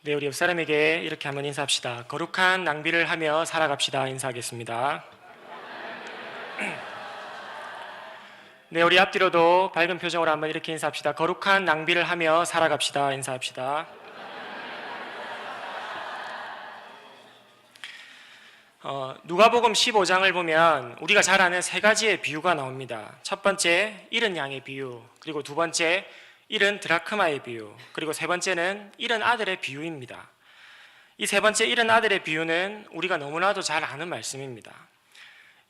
네, 우리 옆 사람에게 이렇게 한번 인사합시다. 거룩한 낭비를 하며 살아갑시다. 인사하겠습니다. 네, 우리 앞뒤로도 밝은 표정으로 한번 이렇게 인사합시다. 거룩한 낭비를 하며 살아갑시다. 인사합시다. 누가복음 15장을 보면 우리가 잘 아는 세 가지의 비유가 나옵니다. 첫 번째, 잃은 양의 비유, 그리고 두 번째, 잃은 드라크마의 비유, 그리고 세 번째는 잃은 아들의 비유입니다. 이 세 번째 잃은 아들의 비유는 우리가 너무나도 잘 아는 말씀입니다.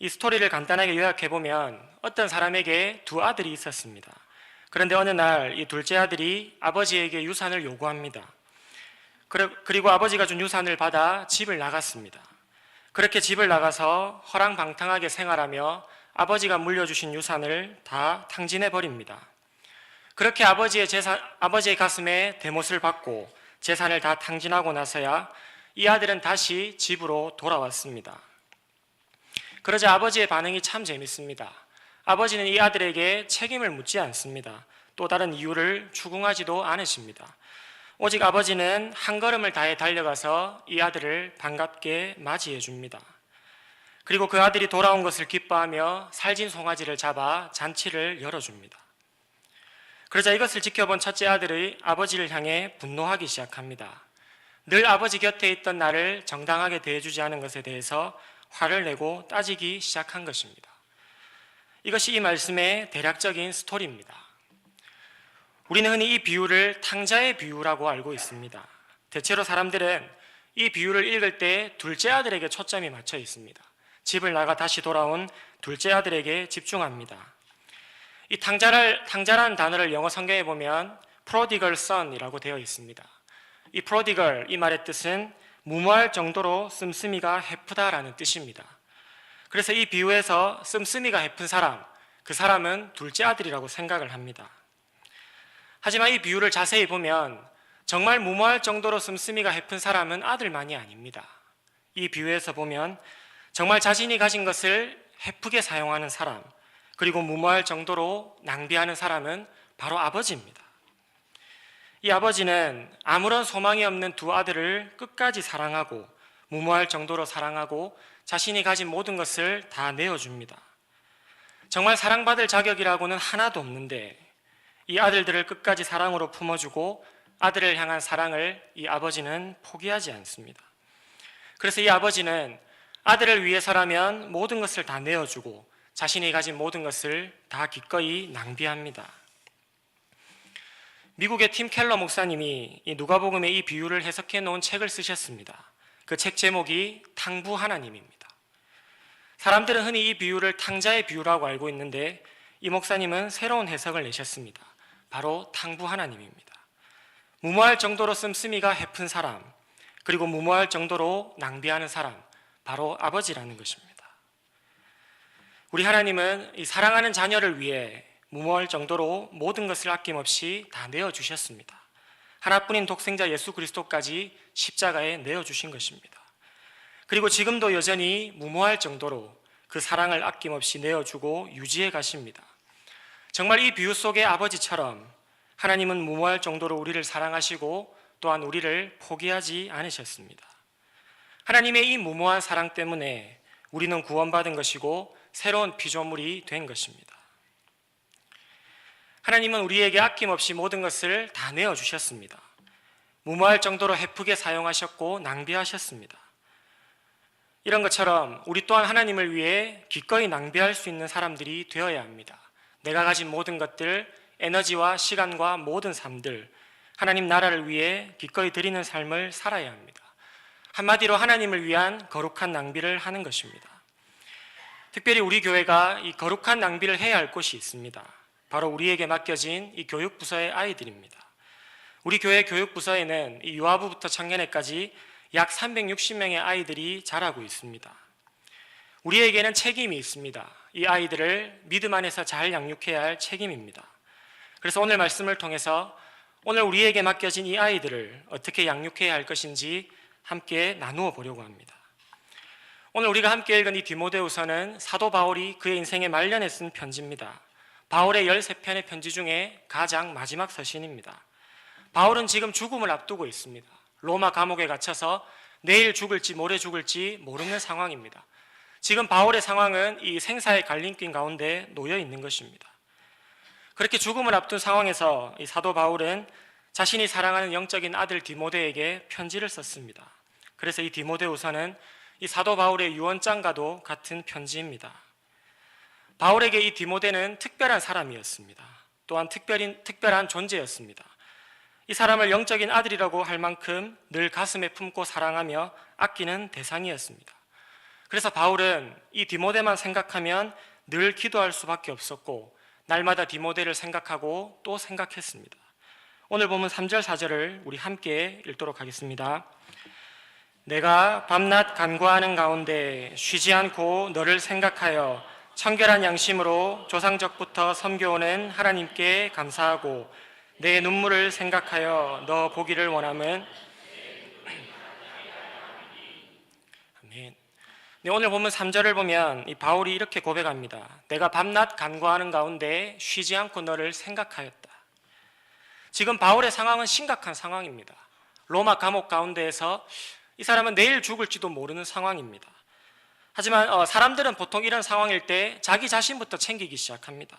이 스토리를 간단하게 요약해보면 어떤 사람에게 두 아들이 있었습니다. 그런데 어느 날 이 둘째 아들이 아버지에게 유산을 요구합니다. 그리고 아버지가 준 유산을 받아 집을 나갔습니다. 그렇게 집을 나가서 허랑방탕하게 생활하며 아버지가 물려주신 유산을 다 탕진해버립니다. 그렇게 아버지의 가슴에 대못을 받고 재산을 다 탕진하고 나서야 이 아들은 다시 집으로 돌아왔습니다. 그러자 아버지의 반응이 참 재밌습니다. 아버지는 이 아들에게 책임을 묻지 않습니다. 또 다른 이유를 추궁하지도 않으십니다. 오직 아버지는 한 걸음을 다해 달려가서 이 아들을 반갑게 맞이해 줍니다. 그리고 그 아들이 돌아온 것을 기뻐하며 살진 송아지를 잡아 잔치를 열어줍니다. 그러자 이것을 지켜본 첫째 아들의 아버지를 향해 분노하기 시작합니다. 늘 아버지 곁에 있던 나를 정당하게 대해주지 않은 것에 대해서 화를 내고 따지기 시작한 것입니다. 이것이 이 말씀의 대략적인 스토리입니다. 우리는 흔히 이 비유를 탕자의 비유라고 알고 있습니다. 대체로 사람들은 이 비유를 읽을 때 둘째 아들에게 초점이 맞춰 있습니다. 집을 나가 다시 돌아온 둘째 아들에게 집중합니다. 이 탕자라는 단어를 영어 성경에 보면 prodigal son이라고 되어 있습니다. 이 prodigal, 이 말의 뜻은 무모할 정도로 씀씀이가 헤프다라는 뜻입니다. 그래서 이 비유에서 씀씀이가 헤픈 사람, 그 사람은 둘째 아들이라고 생각을 합니다. 하지만 이 비유를 자세히 보면 정말 무모할 정도로 씀씀이가 헤픈 사람은 아들만이 아닙니다. 이 비유에서 보면 정말 자신이 가진 것을 헤프게 사용하는 사람, 그리고 무모할 정도로 낭비하는 사람은 바로 아버지입니다. 이 아버지는 아무런 소망이 없는 두 아들을 끝까지 사랑하고 무모할 정도로 사랑하고 자신이 가진 모든 것을 다 내어줍니다. 정말 사랑받을 자격이라고는 하나도 없는데 이 아들들을 끝까지 사랑으로 품어주고 아들을 향한 사랑을 이 아버지는 포기하지 않습니다. 그래서 이 아버지는 아들을 위해서라면 모든 것을 다 내어주고 자신이 가진 모든 것을 다 기꺼이 낭비합니다. 미국의 팀 켈러 목사님이 이 누가복음의 이 비유를 해석해 놓은 책을 쓰셨습니다. 그 책 제목이 탕부 하나님입니다. 사람들은 흔히 이 비유를 탕자의 비유라고 알고 있는데 이 목사님은 새로운 해석을 내셨습니다. 바로 탕부 하나님입니다. 무모할 정도로 씀씀이가 헤픈 사람, 그리고 무모할 정도로 낭비하는 사람, 바로 아버지라는 것입니다. 우리 하나님은 이 사랑하는 자녀를 위해 무모할 정도로 모든 것을 아낌없이 다 내어주셨습니다. 하나뿐인 독생자 예수 그리스도까지 십자가에 내어주신 것입니다. 그리고 지금도 여전히 무모할 정도로 그 사랑을 아낌없이 내어주고 유지해 가십니다. 정말 이 비유 속의 아버지처럼 하나님은 무모할 정도로 우리를 사랑하시고 또한 우리를 포기하지 않으셨습니다. 하나님의 이 무모한 사랑 때문에 우리는 구원받은 것이고 새로운 피조물이 된 것입니다. 하나님은 우리에게 아낌없이 모든 것을 다 내어주셨습니다. 무모할 정도로 헤프게 사용하셨고 낭비하셨습니다. 이런 것처럼 우리 또한 하나님을 위해 기꺼이 낭비할 수 있는 사람들이 되어야 합니다. 내가 가진 모든 것들, 에너지와 시간과 모든 삶들, 하나님 나라를 위해 기꺼이 드리는 삶을 살아야 합니다. 한마디로 하나님을 위한 거룩한 낭비를 하는 것입니다. 특별히 우리 교회가 이 거룩한 낭비를 해야 할 곳이 있습니다. 바로 우리에게 맡겨진 이 교육부서의 아이들입니다. 우리 교회 교육부서에는 이 유아부부터 청년회까지 약 360명의 아이들이 자라고 있습니다. 우리에게는 책임이 있습니다. 이 아이들을 믿음 안에서 잘 양육해야 할 책임입니다. 그래서 오늘 말씀을 통해서 오늘 우리에게 맡겨진 이 아이들을 어떻게 양육해야 할 것인지 함께 나누어 보려고 합니다. 오늘 우리가 함께 읽은 이 디모데후서는 사도 바울이 그의 인생의 말년에 쓴 편지입니다. 바울의 13편의 편지 중에 가장 마지막 서신입니다. 바울은 지금 죽음을 앞두고 있습니다. 로마 감옥에 갇혀서 내일 죽을지 모레 죽을지 모르는 상황입니다. 지금 바울의 상황은 이 생사의 갈림길 가운데 놓여 있는 것입니다. 그렇게 죽음을 앞둔 상황에서 이 사도 바울은 자신이 사랑하는 영적인 아들 디모데에게 편지를 썼습니다. 그래서 이 디모데후서는 이 사도 바울의 유언장과도 같은 편지입니다. 바울에게 이 디모데는 특별한 사람이었습니다. 또한 특별한 존재였습니다. 이 사람을 영적인 아들이라고 할 만큼 늘 가슴에 품고 사랑하며 아끼는 대상이었습니다. 그래서 바울은 이 디모데만 생각하면 늘 기도할 수밖에 없었고 날마다 디모데를 생각하고 또 생각했습니다. 오늘 보면 3절 4절을 우리 함께 읽도록 하겠습니다. 내가 밤낮 간구하는 가운데 쉬지 않고 너를 생각하여 청결한 양심으로 조상적부터 섬겨오는 하나님께 감사하고 내 눈물을 생각하여 너 보기를 원함은 아멘. 네, 오늘 보면 3절을 보면 이 바울이 이렇게 고백합니다. 내가 밤낮 간구하는 가운데 쉬지 않고 너를 생각하였다. 지금 바울의 상황은 심각한 상황입니다. 로마 감옥 가운데에서 이 사람은 내일 죽을지도 모르는 상황입니다. 하지만 사람들은 보통 이런 상황일 때 자기 자신부터 챙기기 시작합니다.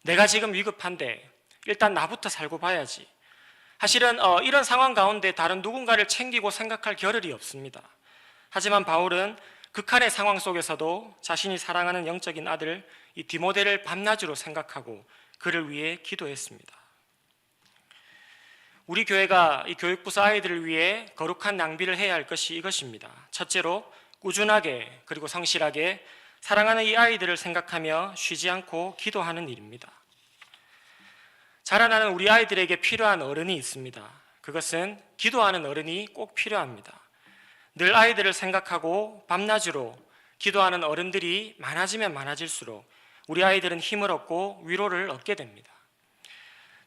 내가 지금 위급한데 일단 나부터 살고 봐야지. 사실은 이런 상황 가운데 다른 누군가를 챙기고 생각할 겨를이 없습니다. 하지만 바울은 극한의 상황 속에서도 자신이 사랑하는 영적인 아들 이 디모데를 밤낮으로 생각하고 그를 위해 기도했습니다. 우리 교회가 이 교육부서 아이들을 위해 거룩한 낭비를 해야 할 것이 이것입니다. 첫째로 꾸준하게 그리고 성실하게 사랑하는 이 아이들을 생각하며 쉬지 않고 기도하는 일입니다. 자라나는 우리 아이들에게 필요한 어른이 있습니다. 그것은 기도하는 어른이 꼭 필요합니다. 늘 아이들을 생각하고 밤낮으로 기도하는 어른들이 많아지면 많아질수록 우리 아이들은 힘을 얻고 위로를 얻게 됩니다.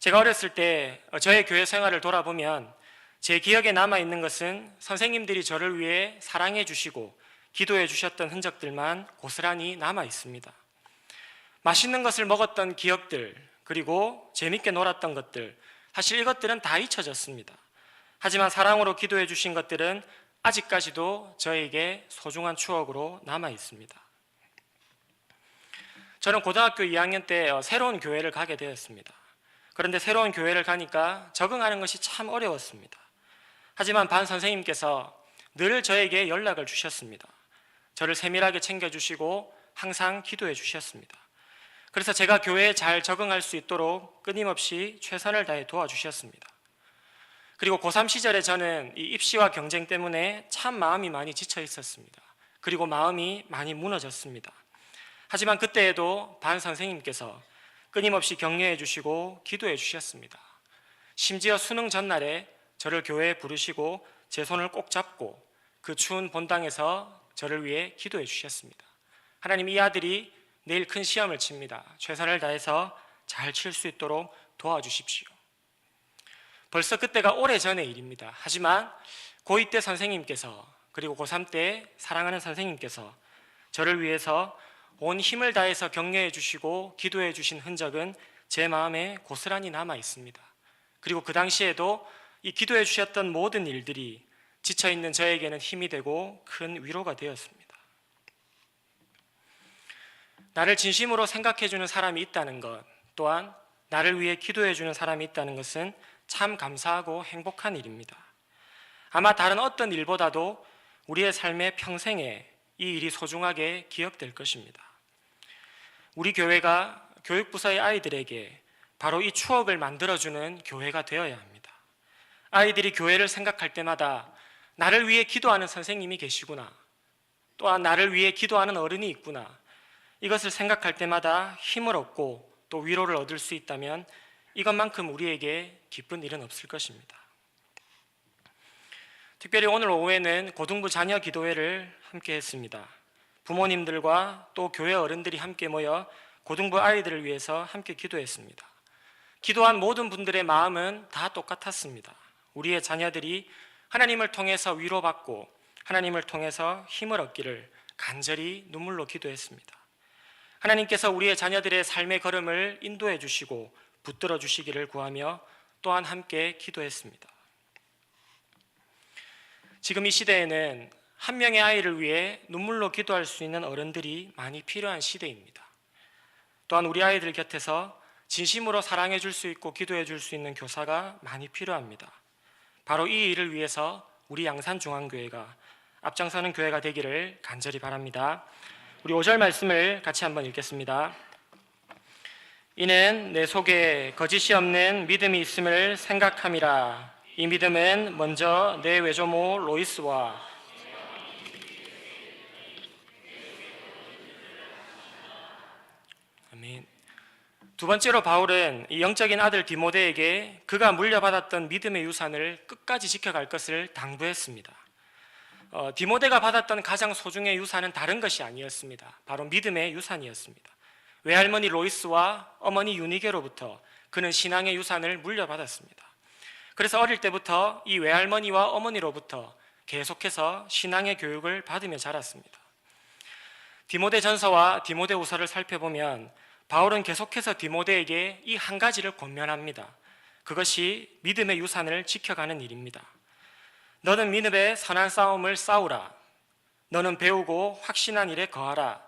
제가 어렸을 때 저의 교회 생활을 돌아보면 제 기억에 남아있는 것은 선생님들이 저를 위해 사랑해 주시고 기도해 주셨던 흔적들만 고스란히 남아있습니다. 맛있는 것을 먹었던 기억들, 그리고 재밌게 놀았던 것들, 사실 이것들은 다 잊혀졌습니다. 하지만 사랑으로 기도해 주신 것들은 아직까지도 저에게 소중한 추억으로 남아있습니다. 저는 고등학교 2학년 때 새로운 교회를 가게 되었습니다. 그런데 새로운 교회를 가니까 적응하는 것이 참 어려웠습니다. 하지만 반 선생님께서 늘 저에게 연락을 주셨습니다. 저를 세밀하게 챙겨주시고 항상 기도해 주셨습니다. 그래서 제가 교회에 잘 적응할 수 있도록 끊임없이 최선을 다해 도와주셨습니다. 그리고 고3 시절에 저는 이 입시와 경쟁 때문에 참 마음이 많이 지쳐 있었습니다. 그리고 마음이 많이 무너졌습니다. 하지만 그때에도 반 선생님께서 끊임없이 격려해 주시고 기도해 주셨습니다. 심지어 수능 전날에 저를 교회에 부르시고 제 손을 꼭 잡고 그 추운 본당에서 저를 위해 기도해 주셨습니다. 하나님, 이 아들이 내일 큰 시험을 칩니다. 최선을 다해서 잘 칠 수 있도록 도와주십시오. 벌써 그때가 오래전의 일입니다. 하지만 고2 때 선생님께서 그리고 고3 때 사랑하는 선생님께서 저를 위해서 온 힘을 다해서 격려해 주시고 기도해 주신 흔적은 제 마음에 고스란히 남아 있습니다. 그리고 그 당시에도 이 기도해 주셨던 모든 일들이 지쳐있는 저에게는 힘이 되고 큰 위로가 되었습니다. 나를 진심으로 생각해 주는 사람이 있다는 것, 또한 나를 위해 기도해 주는 사람이 있다는 것은 참 감사하고 행복한 일입니다. 아마 다른 어떤 일보다도 우리의 삶의 평생에 이 일이 소중하게 기억될 것입니다. 우리 교회가 교육부서의 아이들에게 바로 이 추억을 만들어주는 교회가 되어야 합니다. 아이들이 교회를 생각할 때마다 나를 위해 기도하는 선생님이 계시구나, 또한 나를 위해 기도하는 어른이 있구나, 이것을 생각할 때마다 힘을 얻고 또 위로를 얻을 수 있다면 이것만큼 우리에게 기쁜 일은 없을 것입니다. 특별히 오늘 오후에는 고등부 자녀 기도회를 함께 했습니다. 부모님들과 또 교회 어른들이 함께 모여 고등부 아이들을 위해서 함께 기도했습니다. 기도한 모든 분들의 마음은 다 똑같았습니다. 우리의 자녀들이 하나님을 통해서 위로받고 하나님을 통해서 힘을 얻기를 간절히 눈물로 기도했습니다. 하나님께서 우리의 자녀들의 삶의 걸음을 인도해 주시고 붙들어 주시기를 구하며 또한 함께 기도했습니다. 지금 이 시대에는 한 명의 아이를 위해 눈물로 기도할 수 있는 어른들이 많이 필요한 시대입니다. 또한 우리 아이들 곁에서 진심으로 사랑해 줄 수 있고 기도해 줄 수 있는 교사가 많이 필요합니다. 바로 이 일을 위해서 우리 양산중앙교회가 앞장서는 교회가 되기를 간절히 바랍니다. 우리 5절 말씀을 같이 한번 읽겠습니다. 이는 내 속에 거짓이 없는 믿음이 있음을 생각함이라. 이 믿음은 먼저 내 외조모 로이스와 아멘. 두 번째로 바울은 이 영적인 아들 디모데에게 그가 물려받았던 믿음의 유산을 끝까지 지켜갈 것을 당부했습니다. 디모데가 받았던 가장 소중의 유산은 다른 것이 아니었습니다. 바로 믿음의 유산이었습니다. 외할머니 로이스와 어머니 유니게로부터 그는 신앙의 유산을 물려받았습니다. 그래서 어릴 때부터 이 외할머니와 어머니로부터 계속해서 신앙의 교육을 받으며 자랐습니다. 디모데전서와 디모데후서를 살펴보면 바울은 계속해서 디모데에게 이 한 가지를 권면합니다. 그것이 믿음의 유산을 지켜가는 일입니다. 너는 믿음의 선한 싸움을 싸우라. 너는 배우고 확신한 일에 거하라.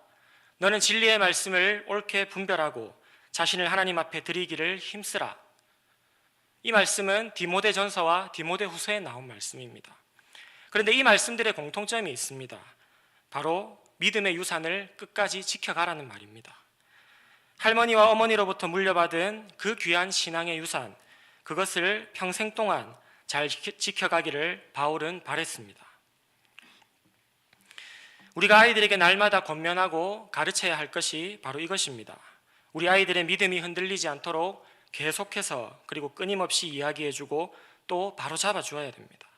너는 진리의 말씀을 옳게 분별하고 자신을 하나님 앞에 드리기를 힘쓰라. 이 말씀은 디모데전서와 디모데후서에 나온 말씀입니다. 그런데 이 말씀들의 공통점이 있습니다. 바로 믿음의 유산을 끝까지 지켜가라는 말입니다. 할머니와 어머니로부터 물려받은 그 귀한 신앙의 유산, 그것을 평생 동안 잘 지켜가기를 바울은 바랬습니다. 우리가 아이들에게 날마다 권면하고 가르쳐야 할 것이 바로 이것입니다. 우리 아이들의 믿음이 흔들리지 않도록 계속해서 그리고 끊임없이 이야기해주고 또 바로잡아 주어야 됩니다.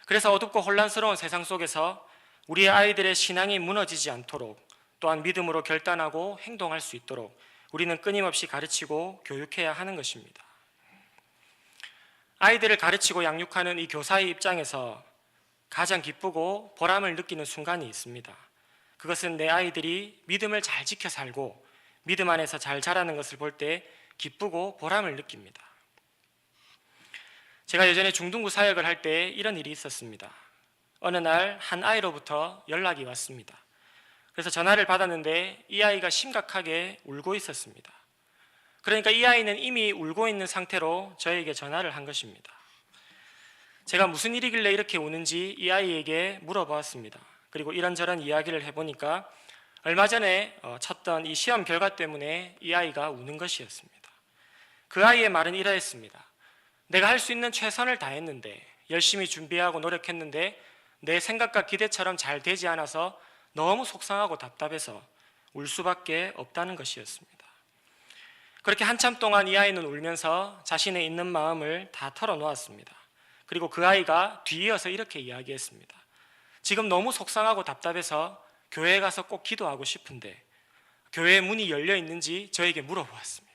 그래서 어둡고 혼란스러운 세상 속에서 우리의 아이들의 신앙이 무너지지 않도록 또한 믿음으로 결단하고 행동할 수 있도록 우리는 끊임없이 가르치고 교육해야 하는 것입니다. 아이들을 가르치고 양육하는 이 교사의 입장에서 가장 기쁘고 보람을 느끼는 순간이 있습니다. 그것은 내 아이들이 믿음을 잘 지켜 살고 믿음 안에서 잘 자라는 것을 볼 때 기쁘고 보람을 느낍니다. 제가 예전에 중등부 사역을 할 때 이런 일이 있었습니다. 어느 날 한 아이로부터 연락이 왔습니다. 그래서 전화를 받았는데 이 아이가 심각하게 울고 있었습니다. 그러니까 이 아이는 이미 울고 있는 상태로 저에게 전화를 한 것입니다. 제가 무슨 일이길래 이렇게 우는지 이 아이에게 물어보았습니다. 그리고 이런저런 이야기를 해보니까 얼마 전에 쳤던 이 시험 결과 때문에 이 아이가 우는 것이었습니다. 그 아이의 말은 이러했습니다. 내가 할 수 있는 최선을 다했는데 열심히 준비하고 노력했는데 내 생각과 기대처럼 잘 되지 않아서 너무 속상하고 답답해서 울 수밖에 없다는 것이었습니다. 그렇게 한참 동안 이 아이는 울면서 자신의 있는 마음을 다 털어놓았습니다. 그리고 그 아이가 뒤이어서 이렇게 이야기했습니다. 지금 너무 속상하고 답답해서 교회에 가서 꼭 기도하고 싶은데 교회 문이 열려 있는지 저에게 물어보았습니다.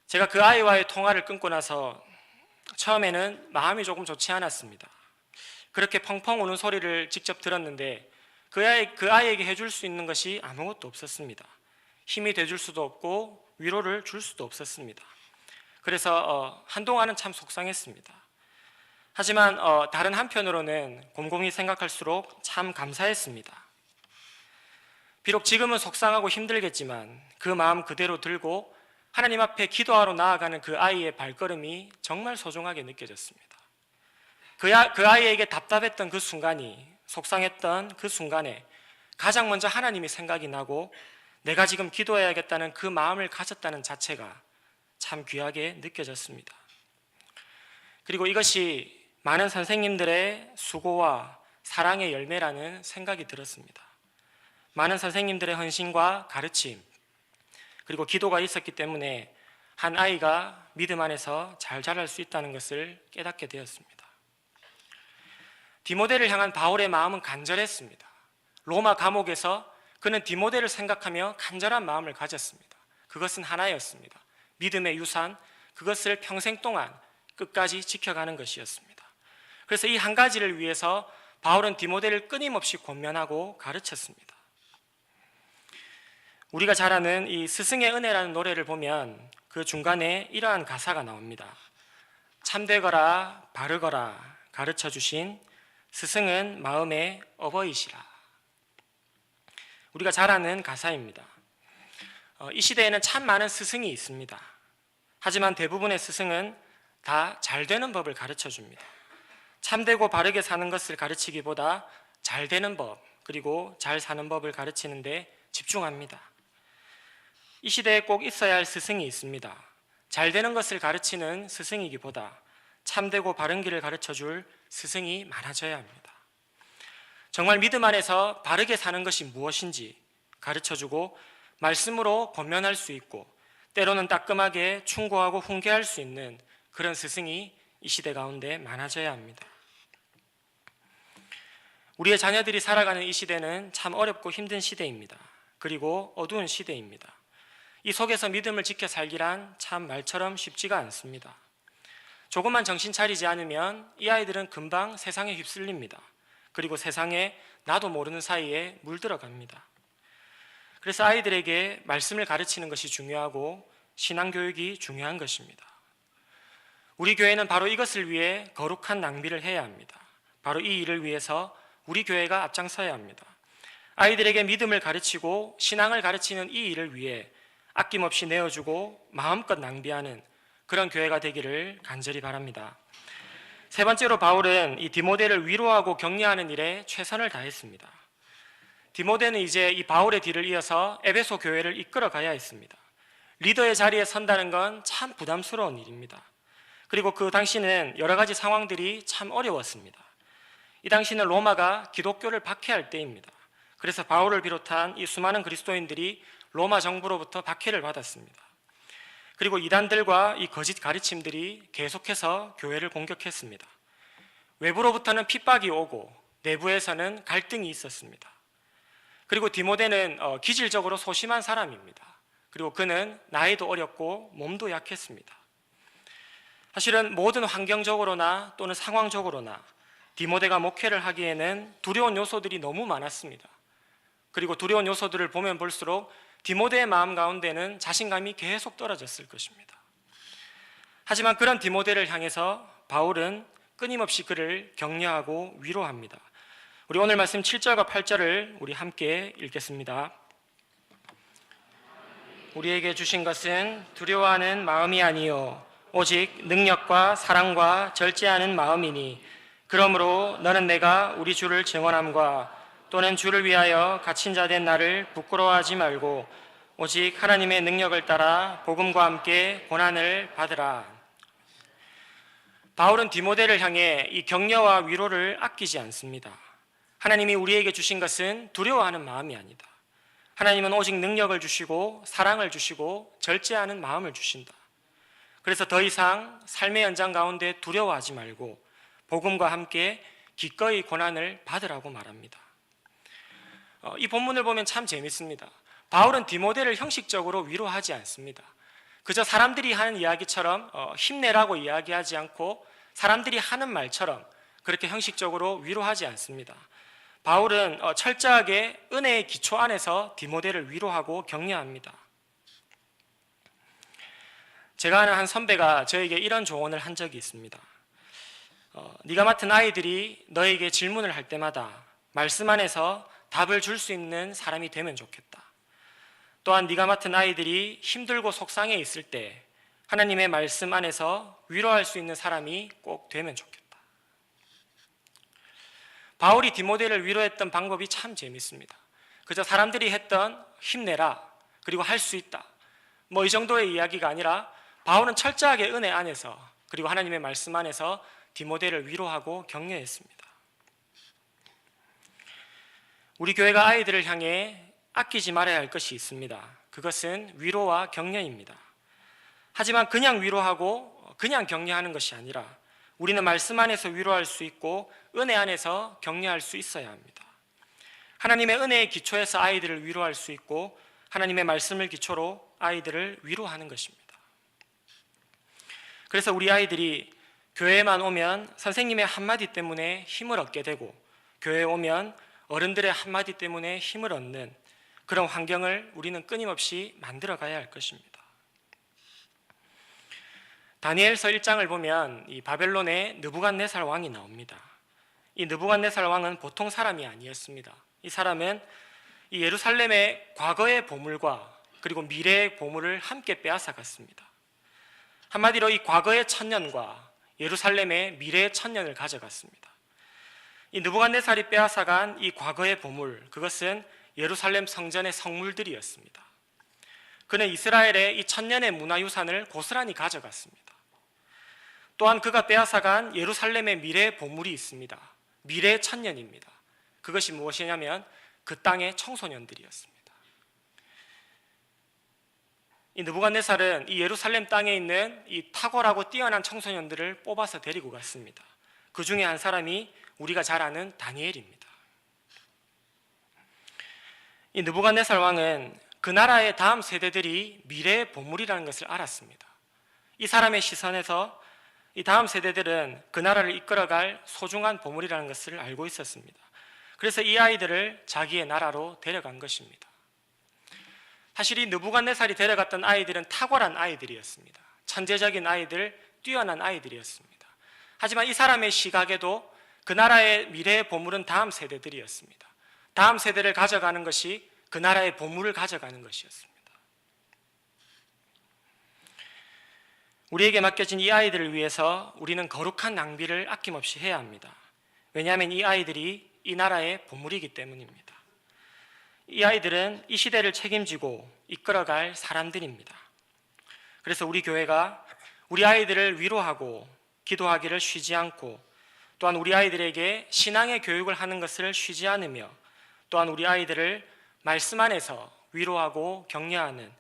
제가 그 아이와의 통화를 끊고 나서 처음에는 마음이 조금 좋지 않았습니다. 그렇게 펑펑 우는 소리를 직접 들었는데 그 아이에게 해줄 수 있는 것이 아무것도 없었습니다. 힘이 돼줄 수도 없고 위로를 줄 수도 없었습니다. 그래서 한동안은 참 속상했습니다. 하지만 다른 한편으로는 곰곰이 생각할수록 참 감사했습니다. 비록 지금은 속상하고 힘들겠지만 그 마음 그대로 들고 하나님 앞에 기도하러 나아가는 그 아이의 발걸음이 정말 소중하게 느껴졌습니다. 그 아이에게 답답했던 그 순간이, 속상했던 그 순간에 가장 먼저 하나님이 생각이 나고 내가 지금 기도해야겠다는 그 마음을 가졌다는 자체가 참 귀하게 느껴졌습니다. 그리고 이것이 많은 선생님들의 수고와 사랑의 열매라는 생각이 들었습니다. 많은 선생님들의 헌신과 가르침 그리고 기도가 있었기 때문에 한 아이가 믿음 안에서 잘 자랄 수 있다는 것을 깨닫게 되었습니다. 디모데를 향한 바울의 마음은 간절했습니다. 로마 감옥에서 그는 디모데를 생각하며 간절한 마음을 가졌습니다. 그것은 하나였습니다. 믿음의 유산, 그것을 평생 동안 끝까지 지켜가는 것이었습니다. 그래서 이 한 가지를 위해서 바울은 디모데를 끊임없이 권면하고 가르쳤습니다. 우리가 잘 아는 이 스승의 은혜라는 노래를 보면 그 중간에 이러한 가사가 나옵니다. 참되거라 바르거라 가르쳐 주신 스승은 마음의 어버이시라. 우리가 잘 아는 가사입니다. 이 시대에는 참 많은 스승이 있습니다. 하지만 대부분의 스승은 다 잘 되는 법을 가르쳐 줍니다. 참되고 바르게 사는 것을 가르치기보다 잘 되는 법, 그리고 잘 사는 법을 가르치는 데 집중합니다. 이 시대에 꼭 있어야 할 스승이 있습니다. 잘 되는 것을 가르치는 스승이기보다 참되고 바른 길을 가르쳐 줄 스승이 많아져야 합니다. 정말 믿음 안에서 바르게 사는 것이 무엇인지 가르쳐 주고 말씀으로 권면할 수 있고 때로는 따끔하게 충고하고 훈계할 수 있는 그런 스승이 이 시대 가운데 많아져야 합니다. 우리의 자녀들이 살아가는 이 시대는 참 어렵고 힘든 시대입니다. 그리고 어두운 시대입니다. 이 속에서 믿음을 지켜 살기란 참 말처럼 쉽지가 않습니다. 조금만 정신 차리지 않으면 이 아이들은 금방 세상에 휩쓸립니다. 그리고 세상에 나도 모르는 사이에 물들어갑니다. 그래서 아이들에게 말씀을 가르치는 것이 중요하고 신앙교육이 중요한 것입니다. 우리 교회는 바로 이것을 위해 거룩한 낭비를 해야 합니다. 바로 이 일을 위해서 우리 교회가 앞장서야 합니다. 아이들에게 믿음을 가르치고 신앙을 가르치는 이 일을 위해 아낌없이 내어주고 마음껏 낭비하는 그런 교회가 되기를 간절히 바랍니다. 세 번째로 바울은 이 디모데를 위로하고 격려하는 일에 최선을 다했습니다. 디모데는 이제 이 바울의 뒤를 이어서 에베소 교회를 이끌어 가야 했습니다. 리더의 자리에 선다는 건 참 부담스러운 일입니다. 그리고 그 당시는 여러 가지 상황들이 참 어려웠습니다. 이 당시는 로마가 기독교를 박해할 때입니다. 그래서 바울을 비롯한 이 수많은 그리스도인들이 로마 정부로부터 박해를 받았습니다. 그리고 이단들과 이 거짓 가르침들이 계속해서 교회를 공격했습니다. 외부로부터는 핍박이 오고 내부에서는 갈등이 있었습니다. 그리고 디모데는 기질적으로 소심한 사람입니다. 그리고 그는 나이도 어렸고 몸도 약했습니다. 사실은 모든 환경적으로나 또는 상황적으로나 디모데가 목회를 하기에는 두려운 요소들이 너무 많았습니다. 그리고 두려운 요소들을 보면 볼수록 디모데의 마음 가운데는 자신감이 계속 떨어졌을 것입니다. 하지만 그런 디모데를 향해서 바울은 끊임없이 그를 격려하고 위로합니다. 우리 오늘 말씀 7절과 8절을 우리 함께 읽겠습니다. 우리에게 주신 것은 두려워하는 마음이 아니요 오직 능력과 사랑과 절제하는 마음이니 그러므로 너는 내가 우리 주를 증언함과 또는 주를 위하여 갇힌 자 된 나를 부끄러워하지 말고 오직 하나님의 능력을 따라 복음과 함께 고난을 받으라. 바울은 디모데를 향해 이 격려와 위로를 아끼지 않습니다. 하나님이 우리에게 주신 것은 두려워하는 마음이 아니다. 하나님은 오직 능력을 주시고 사랑을 주시고 절제하는 마음을 주신다. 그래서 더 이상 삶의 연장 가운데 두려워하지 말고 복음과 함께 기꺼이 고난을 받으라고 말합니다. 이 본문을 보면 참 재밌습니다. 바울은 디모데를 형식적으로 위로하지 않습니다. 그저 사람들이 하는 이야기처럼 힘내라고 이야기하지 않고 사람들이 하는 말처럼 그렇게 형식적으로 위로하지 않습니다. 바울은 철저하게 은혜의 기초 안에서 디모데를 위로하고 격려합니다. 제가 아는 한 선배가 저에게 이런 조언을 한 적이 있습니다. 네가 맡은 아이들이 너에게 질문을 할 때마다 말씀 안에서 답을 줄 수 있는 사람이 되면 좋겠다. 또한 네가 맡은 아이들이 힘들고 속상해 있을 때 하나님의 말씀 안에서 위로할 수 있는 사람이 꼭 되면 좋겠다. 바울이 디모데를 위로했던 방법이 참 재밌습니다. 그저 사람들이 했던 힘내라, 그리고 할 수 있다, 뭐 이 정도의 이야기가 아니라 바울은 철저하게 은혜 안에서 그리고 하나님의 말씀 안에서 디모데를 위로하고 격려했습니다. 우리 교회가 아이들을 향해 아끼지 말아야 할 것이 있습니다. 그것은 위로와 격려입니다. 하지만 그냥 위로하고 그냥 격려하는 것이 아니라 우리는 말씀 안에서 위로할 수 있고 은혜 안에서 격려할 수 있어야 합니다. 하나님의 은혜의 기초에서 아이들을 위로할 수 있고 하나님의 말씀을 기초로 아이들을 위로하는 것입니다. 그래서 우리 아이들이 교회에만 오면 선생님의 한마디 때문에 힘을 얻게 되고 교회에 오면 어른들의 한마디 때문에 힘을 얻는 그런 환경을 우리는 끊임없이 만들어 가야 할 것입니다. 다니엘서 1장을 보면 이 바벨론의 느부갓네살 왕이 나옵니다. 이 느부갓네살 왕은 보통 사람이 아니었습니다. 이 사람은 이 예루살렘의 과거의 보물과 그리고 미래의 보물을 함께 빼앗아갔습니다. 한마디로 이 과거의 천년과 예루살렘의 미래의 천년을 가져갔습니다. 이 느부갓네살이 빼앗아간 이 과거의 보물, 그것은 예루살렘 성전의 성물들이었습니다. 그는 이스라엘의 이 천년의 문화유산을 고스란히 가져갔습니다. 또한 그가 빼앗아간 예루살렘의 미래의 보물이 있습니다. 미래의 천년입니다. 그것이 무엇이냐면 그 땅의 청소년들이었습니다. 이 느부갓네살은 이 예루살렘 땅에 있는 이 탁월하고 뛰어난 청소년들을 뽑아서 데리고 갔습니다. 그 중에 한 사람이 우리가 잘 아는 다니엘입니다. 이 느부갓네살 왕은 그 나라의 다음 세대들이 미래의 보물이라는 것을 알았습니다. 이 사람의 시선에서 이 다음 세대들은 그 나라를 이끌어갈 소중한 보물이라는 것을 알고 있었습니다. 그래서 이 아이들을 자기의 나라로 데려간 것입니다. 사실 이 느부갓네살이 데려갔던 아이들은 탁월한 아이들이었습니다. 천재적인 아이들, 뛰어난 아이들이었습니다. 하지만 이 사람의 시각에도 그 나라의 미래의 보물은 다음 세대들이었습니다. 다음 세대를 가져가는 것이 그 나라의 보물을 가져가는 것이었습니다. 우리에게 맡겨진 이 아이들을 위해서 우리는 거룩한 낭비를 아낌없이 해야 합니다. 왜냐하면 이 아이들이 이 나라의 보물이기 때문입니다. 이 아이들은 이 시대를 책임지고 이끌어갈 사람들입니다. 그래서 우리 교회가 우리 아이들을 위로하고 기도하기를 쉬지 않고, 또한 우리 아이들에게 신앙의 교육을 하는 것을 쉬지 않으며, 또한 우리 아이들을 말씀 안에서 위로하고 격려하는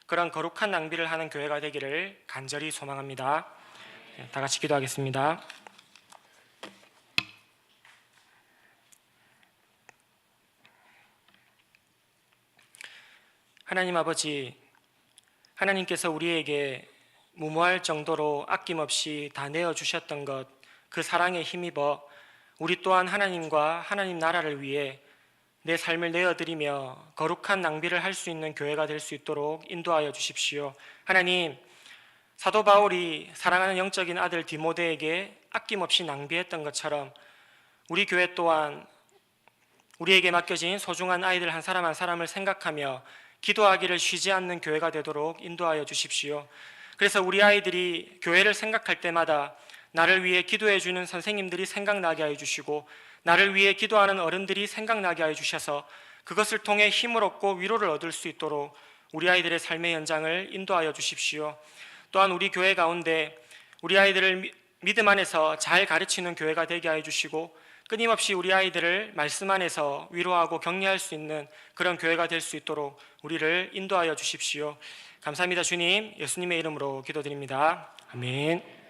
그런 거룩한 낭비를 하는 교회가 되기를 간절히 소망합니다. 다 같이 기도하겠습니다. 하나님 아버지, 하나님께서 우리에게 무모할 정도로 아낌없이 다 내어주셨던 것, 그 사랑에 힘입어 우리 또한 하나님과 하나님 나라를 위해 내 삶을 내어드리며 거룩한 낭비를 할 수 있는 교회가 될 수 있도록 인도하여 주십시오. 하나님, 사도 바울이 사랑하는 영적인 아들 디모데에게 아낌없이 낭비했던 것처럼 우리 교회 또한 우리에게 맡겨진 소중한 아이들 한 사람 한 사람을 생각하며 기도하기를 쉬지 않는 교회가 되도록 인도하여 주십시오. 그래서 우리 아이들이 교회를 생각할 때마다 나를 위해 기도해 주는 선생님들이 생각나게 해 주시고, 나를 위해 기도하는 어른들이 생각나게 해 주셔서 그것을 통해 힘을 얻고 위로를 얻을 수 있도록 우리 아이들의 삶의 연장을 인도하여 주십시오. 또한 우리 교회 가운데 우리 아이들을 믿음 안에서 잘 가르치는 교회가 되게 해 주시고, 끊임없이 우리 아이들을 말씀 안에서 위로하고 격려할 수 있는 그런 교회가 될 수 있도록 우리를 인도하여 주십시오. 감사합니다. 주님, 예수님의 이름으로 기도드립니다. 아멘.